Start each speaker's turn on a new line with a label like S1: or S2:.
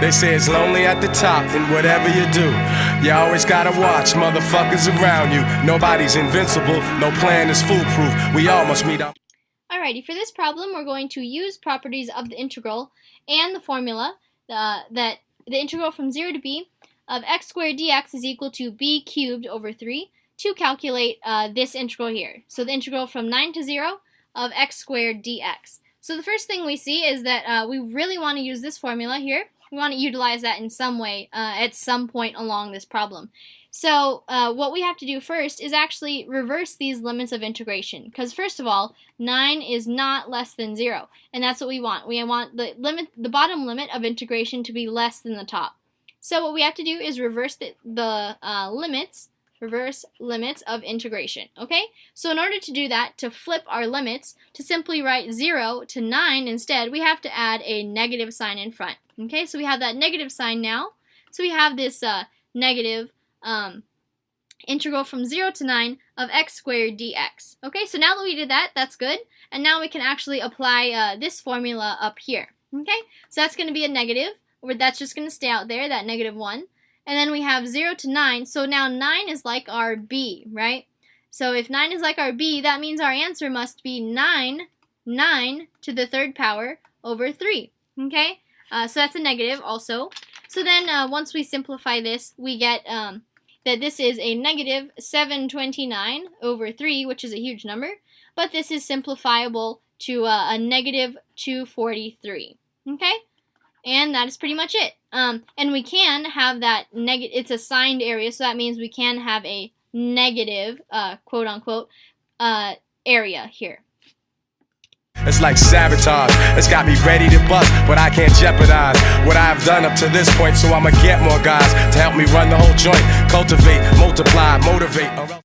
S1: They say it's lonely at the top, and whatever you do, you always gotta watch motherfuckers around you. Nobody's invincible, no plan is foolproof. We all must meet up.
S2: Alrighty, for this problem, we're going to use properties of the integral and the formula that the integral from 0 to b of x squared dx is equal to b cubed over 3 to calculate this integral here. So the integral from 9 to 0 of x squared dx. So the first thing we see is that we really want to use this formula here. We want to utilize that in some way at some point along this problem. So what we have to do first is actually reverse these limits of integration, because first of all, 9 is not less than 0, and that's what we want. We want the bottom limit of integration to be less than the top. So what we have to do is reverse the limits of integration, okay? So in order to do that, to flip our limits, to simply write 0 to 9 instead, we have to add a negative sign in front, okay? So we have that negative sign now. So we have this negative integral from 0 to 9 of x squared dx. Okay, so now that we did that, that's good. And now we can actually apply this formula up here. Okay, so that's going to be a negative, or that's just going to stay out there, that negative 1. And then we have 0 to 9, so now 9 is like our b, right? So if 9 is like our b, that means our answer must be 9 to the third power over 3. Okay, so that's a negative also. So then once we simplify this, we get that this is a negative 729 over 3, which is a huge number, but this is simplifiable to a negative 243. Okay? And that is pretty much it. And we can have that negative, it's a signed area, so that means we can have a negative, quote unquote, area here.
S1: It's like sabotage, it's got me ready to bust, but I can't jeopardize what I've done up to this point, so I'ma get more guys to help me run the whole joint, cultivate, multiply, motivate.